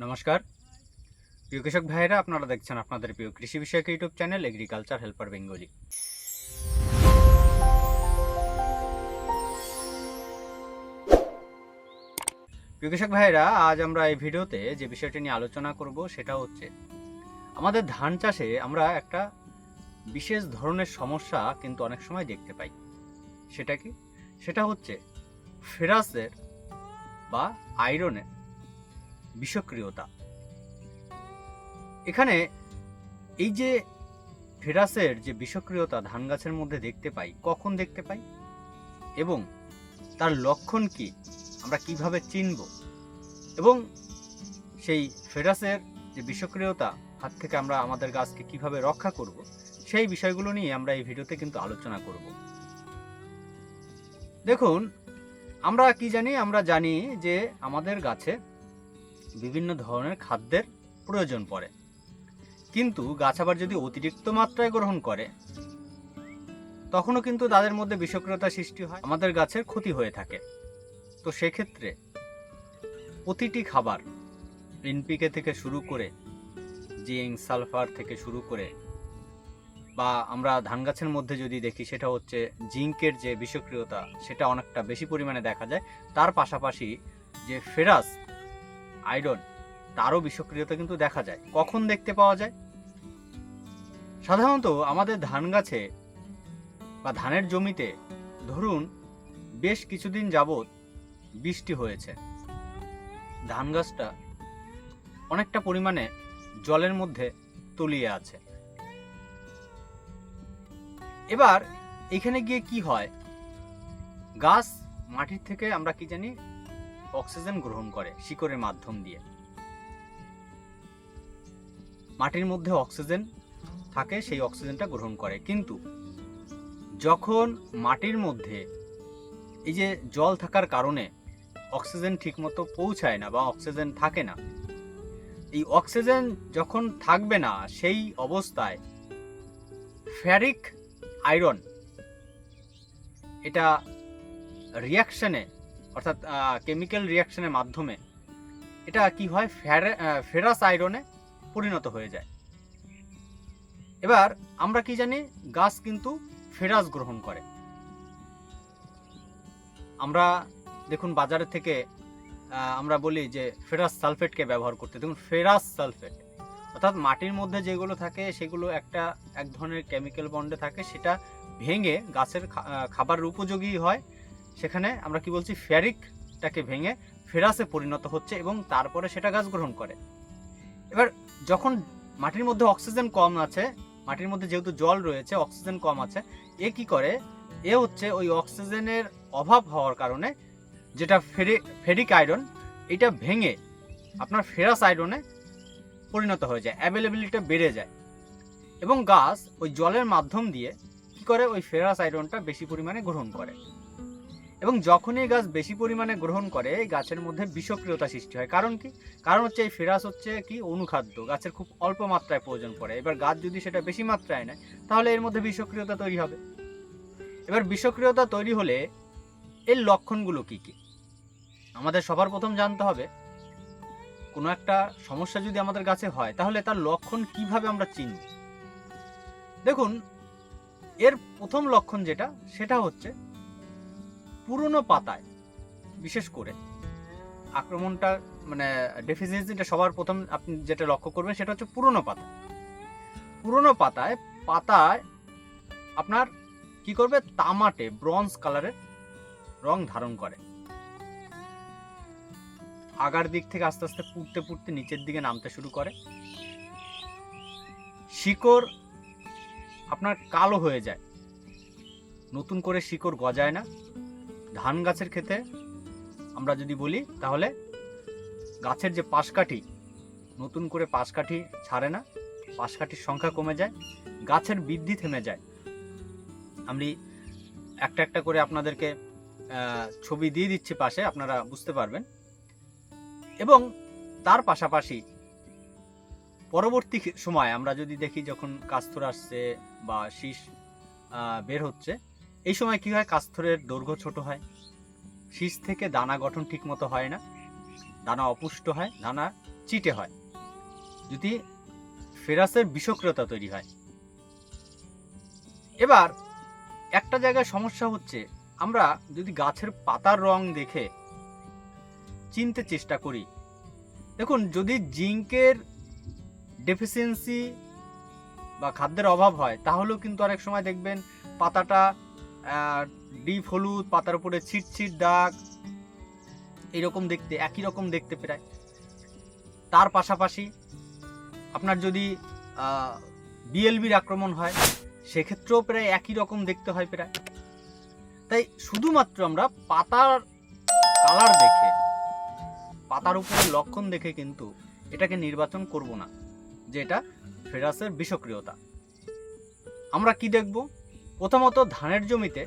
নমস্কার প্রিয় কৃষক ভাইরা, আপনারা দেখছেন আপনাদের প্রিয় কৃষি বিষয়ক YouTube channel agriculture helper Bengali. প্রিয় কৃষক ভাইরা, আজ আমরা এই ভিডিওতে যে বিষয়টি নিয়ে আলোচনা করব সেটা হচ্ছে আমাদের ধান চাষে আমরা একটা বিশেষ ধরনের সমস্যা কিন্তু অনেক সময় দেখতে পাই। সেটা কি? সেটা হচ্ছে ফেরাসের বা আয়রনের বিষক্রিয়তা। এখানে এই যে ফেরাসের যে বিষক্রিয়তা ধান গাছের মধ্যে দেখতে পাই, কখন দেখতে পাই এবং তার লক্ষণ কি, আমরা কিভাবে চিনব এবং সেই ফেরাসের যে বিষক্রিয়তা হাত থেকে আমরা আমাদের গাছকে কিভাবে রক্ষা করব, সেই বিষয়গুলো নিয়ে আমরা এই ভিডিওতে কিন্তু আলোচনা করব। দেখুন, আমরা কি জানি? আমরা জানি যে আমাদের গাছে বিভিন্ন ধরনের খাদ্যের প্রয়োজন পড়ে, কিন্তু গাছ আবার যদি অতিরিক্ত মাত্রায় গ্রহণ করে তখনও কিন্তু তাদের মধ্যে বিষক্রিয়তা সৃষ্টি হয়, আমাদের গাছের ক্ষতি হয়ে থাকে। তো সেক্ষেত্রে প্রতিটি খাবার, এনপিকে থেকে শুরু করে জিঙ্ক, সালফার থেকে শুরু করে, বা আমরা ধান গাছের মধ্যে যদি দেখি সেটা হচ্ছে জিঙ্কের যে বিষক্রিয়তা সেটা অনেকটা বেশি পরিমাণে দেখা যায়। তার পাশাপাশি যে ফেরাস, আয়রন, তারও বিষক্রিয়তা কিন্তু দেখা যায়। কখন দেখতে পাওয়া যায়? সাধারণত আমাদের ধান গাছে বা ধানের জমিতে ধরুন বেশ কিছুদিন যাবৎ বৃষ্টি হয়েছে, ধান গাছটা অনেকটা পরিমাণে জলের মধ্যে তলিয়ে আছে। এবার এখানে গিয়ে কি হয়, গাছ মাটির থেকে আমরা কি জানি অক্সিজেন গ্রহণ করে শিকড়ের মাধ্যম দিয়ে। মাটির মধ্যে অক্সিজেন থাকে, সেই অক্সিজেনটা গ্রহণ করে। কিন্তু যখন মাটির মধ্যে এই যে জল থাকার কারণে অক্সিজেন ঠিকমতো পৌঁছায় না বা অক্সিজেন থাকে না, এই অক্সিজেন যখন থাকবে না সেই অবস্থায় ফেরিক আয়রন এটা রিয়াকশনে, অর্থাৎ কেমিক্যাল রিয়াকশনের মাধ্যমে এটা কি হয়, ফেরাস আয়রনে পরিণত হয়ে যায়। এবার আমরা কি জানি, গাছ কিন্তু ফেরাস গ্রহণ করে। আমরা দেখুন বাজারে থেকে আমরা বলি যে ফেরাস সালফেটকে ব্যবহার করতে। দেখুন, ফেরাস সালফেট অর্থাৎ মাটির মধ্যে যেগুলো থাকে সেগুলো এক ধরনের কেমিক্যাল বন্ডে থাকে, সেটা ভেঙে গাছের খাবারের উপযোগী হয়। সেখানে আমরা কি বলছি, ফেরিকটাকে ভেঙে ফেরাসে পরিণত হচ্ছে এবং তারপরে সেটা গাছ গ্রহণ করে। এবার যখন মাটির মধ্যে অক্সিজেন কম আছে, মাটির মধ্যে যেহেতু জল রয়েছে, অক্সিজেন কম আছে, এ কি করে, এ হচ্ছে ওই অক্সিজেনের অভাব হওয়ার কারণে যেটা ফেরিক আয়রন, এটা ভেঙে আপনার ফেরাস আয়রনে পরিণত হয়ে যায়, অ্যাভেলেবিলিটি বেড়ে যায় এবং গাছ ওই জলের মাধ্যম দিয়ে কি করে, ওই ফেরাস আয়রনটা বেশি পরিমাণে গ্রহণ করে। এবং যখনই গাছ বেশি পরিমাণে গ্রহণ করে, গাছের মধ্যে বিষক্রিয়তা সৃষ্টি হয়। কারণ কি? কারণ হচ্ছে এই ফেরাস হচ্ছে কি অনুখাদ্য, গাছের খুব অল্প মাত্রায় প্রয়োজন পড়ে। এবার গাছ যদি সেটা বেশি মাত্রায় নেয় তাহলে এর মধ্যে বিষক্রিয়তা তৈরি হবে। এবার বিষক্রিয়তা তৈরি হলে এর লক্ষণগুলো কি কি আমাদের সবার প্রথম জানতে হবে। কোনো একটা সমস্যা যদি আমাদের গাছে হয় তাহলে তার লক্ষণ কিভাবে আমরা চিনব? দেখুন, এর প্রথম লক্ষণ যেটা, সেটা হচ্ছে পুরনো পাতায় বিশেষ করে আক্রমণটা, মানে ডেফিসিয়েন্সিটা সবার প্রথম আপনি যেটা লক্ষ্য করবেন সেটা হচ্ছে পুরনো পাতা। পুরনো পাতায় আপনার কি করবে, তামাটে ব্রঞ্জ কালারের রং ধারণ করে, আগার দিক থেকে আস্তে আস্তে পুড়তে পুড়তে নিচের দিকে নামতে শুরু করে, শিকড় আপনার কালো হয়ে যায়, নতুন করে শিকড় গজায় না। ধান গাছের ক্ষেত্রে আমরা যদি বলি তাহলে গাছের যে পাশকাঠি, নতুন করে পাশকাঠি ছাড়ে না, পাশকাঠির সংখ্যা কমে যায়, গাছের বৃদ্ধি থেমে যায়। আমি একটা একটা করে আপনাদেরকে ছবি দিয়ে দিচ্ছি পাশে, আপনারা বুঝতে পারবেন। এবং তার পাশাপাশি পরবর্তী সময় আমরা যদি দেখি, যখন কাস্থর আসছে বা শীষ বের হচ্ছে, এই সময় কি হয়, কাস্থরের দৈর্ঘ্য ছোট হয়, শীষ থেকে দানা গঠন ঠিক মতো হয় না, দানা অপুষ্ট হয়, দানা চিটে হয়, যদি ফেরাসের বিষক্রিয়তা তৈরি হয়। এবার একটা জায়গায় সমস্যা হচ্ছে, আমরা যদি গাছের পাতার রং দেখে চিনতে চেষ্টা করি, দেখুন যদি জিঙ্কের ডেফিসিয়েন্সি বা খাদ্যের অভাব হয় তাহলেও কিন্তু অনেক সময় দেখবেন পাতাটা ডিপ হলুদ, পাতার উপরে ছিটছিট দাগ, এইরকম দেখতে, একই রকম দেখতে প্রায়। তার পাশাপাশি আপনার যদি বিএলবির আক্রমণ হয় সেক্ষেত্রেও প্রায় একই রকম দেখতে হয় প্রায়। তাই শুধুমাত্র আমরা পাতার কালার দেখে, পাতার উপরে লক্ষণ দেখে কিন্তু এটাকে নির্বাচন করব না যে এটা ফেরাসের বিষক্রিয়তা। আমরা কি দেখব? প্রথমত ধানের জমিতে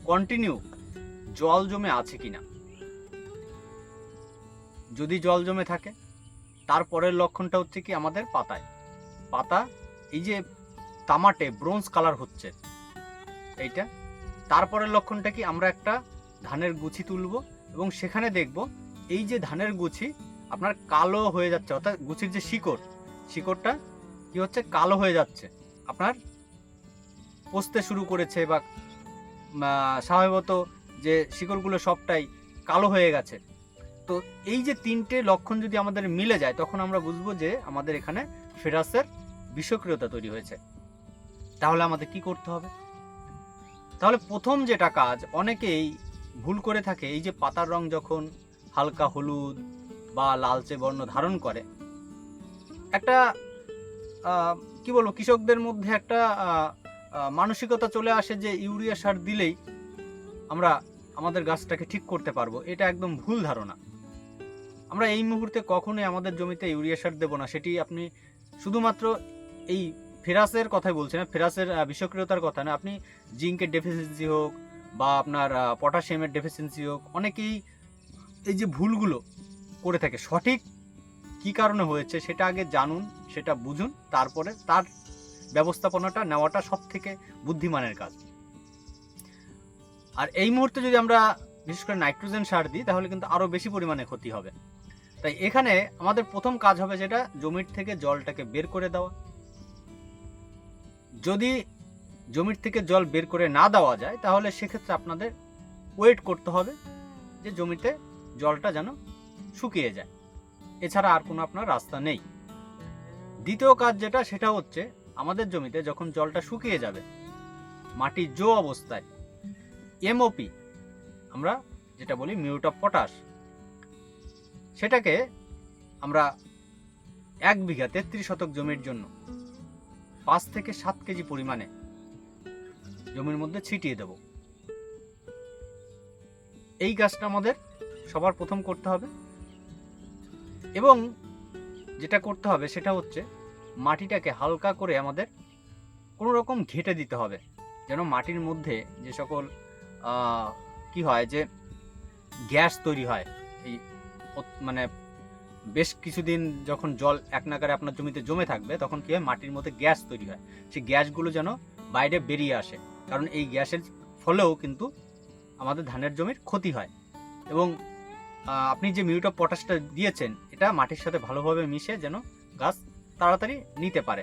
কন্টিনিউ জল জমে আছে কিনা। যদি জল জমে থাকে, তারপরের লক্ষণটা হচ্ছে কি আমাদের পাতায়, পাতা এই যে তামাটে ব্রোঞ্জ কালার হচ্ছে এইটা। তারপরের লক্ষণটা কি, আমরা একটা ধানের গুছি তুলব এবং সেখানে দেখব এই যে ধানের গুছি আপনার কালো হয়ে যাচ্ছে, অর্থাৎ গুছির যে শিকড়টা কি হচ্ছে, কালো হয়ে যাচ্ছে, আপনার পচতে শুরু করেছে বা স্বাভাবিকত যে শিকড়গুলো সবটাই কালো হয়ে গেছে। তো এই যে তিনটে লক্ষণ যদি আমাদের মিলে যায় তখন আমরা বুঝবো যে আমাদের এখানে ফেরাসের বিষক্রিয়তা তৈরি হয়েছে। তাহলে আমাদের কি করতে হবে? তাহলে প্রথম যেটা কাজ, অনেকেই ভুল করে থাকে, এই যে পাতার রং যখন হালকা হলুদ বা লালচে বর্ণ ধারণ করে, একটা কি বলবো, কৃষকদের মধ্যে একটা মানসিকতা চলে আসে যে ইউরিয়া সার দিলেই আমরা আমাদের গাছটাকে ঠিক করতে পারবো। এটা একদম ভুল ধারণা। আমরা এই মুহূর্তে কখনোই আমাদের জমিতে ইউরিয়া সার দেবো না। সেটি আপনি শুধুমাত্র এই ফেরাসের কথাই বলছি না, ফেরাসের বিষক্রিয়তার কথা না, আপনি জিঙ্কের ডেফিসিয়েন্সি হোক বা আপনার পটাশিয়ামের ডেফিসিয়েন্সি হোক, অনেকেই এই যে ভুলগুলো করে থাকে, সঠিক কি কারণে হয়েছে সেটা আগে জানুন, সেটা বুঝুন, তারপরে তার ব্যবস্থাপনাটা নেওয়াটা সব থেকে বুদ্ধিমানের কাজ। আর এই মুহূর্তে যদি আমরা বিশেষ করে নাইট্রোজেন সার দিই তাহলে কিন্তু আরো বেশি পরিমাণে ক্ষতি হবে। তাই এখানে আমাদের প্রথম কাজ হবে যেটা, জমির থেকে জলটাকে বের করে দেওয়া। যদি জমির থেকে জল বের করে না দেওয়া যায় তাহলে সেক্ষেত্রে আপনাদের ওয়েট করতে হবে যে জমিতে জলটা যেন শুকিয়ে যায়, এছাড়া আর কোনো আপনার রাস্তা নেই। দ্বিতীয় কাজ যেটা, সেটা হচ্ছে আমাদের জমিতে যখন জলটা শুকিয়ে যাবে, মাটি জো অবস্থায় এমওপি আমরা যেটা বলি, মিউট অফ পটাশ, সেটাকে আমরা 1 বিঘা 33 শতক জমির জন্য 5 থেকে 7 কেজি পরিমাণে জমির মধ্যে ছিটিয়ে দেব। এই কাজটা আমাদের সবার প্রথম করতে হবে। এবং যেটা করতে হবে সেটা হচ্ছে মাটিটাকে হালকা করে আমাদের কোনো রকম ঘেটে দিতে হবে, যেন মাটির মধ্যে যে সকল কি হয় যে গ্যাস তৈরি হয়, এই মানে বেশ কিছুদিন যখন জল এক নাগারে আপনার জমিতে জমে থাকবে তখন কি হয়, মাটির মধ্যে গ্যাস তৈরি হয়, সেই গ্যাসগুলো যেন বাইরে বেরিয়ে আসে, কারণ এই গ্যাসের ফলেও কিন্তু আমাদের ধানের জমির ক্ষতি হয়। এবং আপনি যে মিউট অফ পটাশটা দিয়েছেন এটা মাটির সাথে ভালোভাবে মিশে যেন গাছ তাড়াতাড়ি নিতে পারে।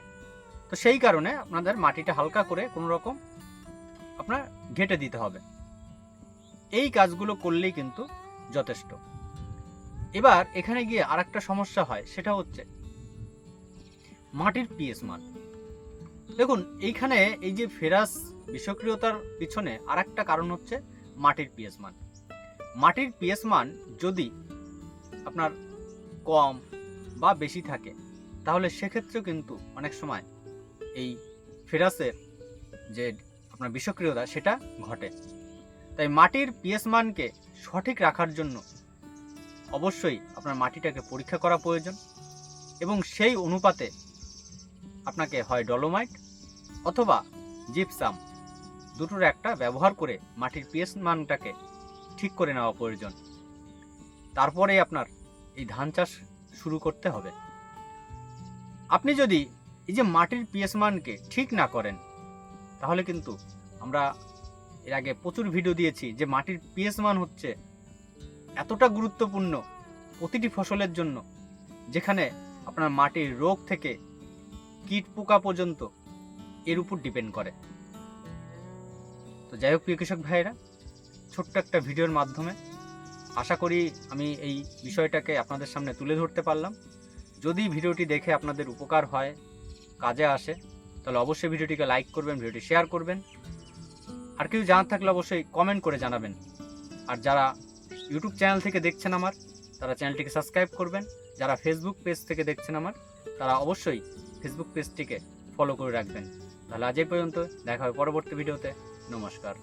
তো সেই কারণে আপনাদের মাটিটা হালকা করে কোনো রকম আপনার ঘেটে দিতে হবে। এই কাজগুলো করলেই কিন্তু যথেষ্ট। এবার এখানে গিয়ে আরেকটা সমস্যা হয়, সেটা হচ্ছে মাটির পিএইচ মান। দেখুন এইখানে এই যে ফেরাস বিষক্রিয়তার পিছনে আরেকটা কারণ হচ্ছে মাটির পিএইচ মান। মাটির পিএইচ মান যদি আপনার কম বা বেশি থাকে তাহলে সেক্ষেত্রেও কিন্তু অনেক সময় এই ফেরাসের যে আপনার বিষক্রিয়তা সেটা ঘটে। তাই মাটির পিএইচ মানকে সঠিক রাখার জন্য অবশ্যই আপনার মাটিটাকে পরীক্ষা করা প্রয়োজন এবং সেই অনুপাতে আপনাকে হয় ডলোমাইট অথবা জিপসাম দুটোর একটা ব্যবহার করে মাটির পিএইচ মানটাকে ঠিক করে নেওয়া প্রয়োজন। তারপরেই আপনার এই ধান চাষ শুরু করতে হবে। আপনি যদি এই যে মাটির পিএইচ মানকে ঠিক না করেন তাহলে কিন্তু, আমরা এর আগে প্রচুর ভিডিও দিয়েছি যে মাটির পিএইচ মান হচ্ছে এতটা গুরুত্বপূর্ণ প্রতিটি ফসলের জন্য, যেখানে আপনার মাটির রোগ থেকে কীট পোকা পর্যন্ত এর উপর ডিপেন্ড করে। তো যাই হোক প্রিয় কৃষক ভাইয়েরা, ছোট্ট একটা ভিডিওর মাধ্যমে আশা করি আমি এই বিষয়টাকে আপনাদের সামনে তুলে ধরতে পারলাম। যদি ভিডিওটি দেখে আপনাদের উপকার হয়, কাজে আসে, তাহলে অবশ্যই ভিডিওটিকে লাইক করবেন, ভিডিওটি শেয়ার করবেন। আর কিছু জানার থাকলে অবশ্যই কমেন্ট করে জানাবেন। আর যারা ইউটিউব চ্যানেল থেকে দেখছেন আমার, তারা চ্যানেলটিকে সাবস্ক্রাইব করবেন। যারা ফেসবুক পেজ থেকে দেখছেন আমার, তারা অবশ্যই ফেসবুক পেজটিকে ফলো করে রাখবেন। তাহলে আজ এই পর্যন্ত, দেখা হবে পরবর্তী ভিডিওতে। নমস্কার।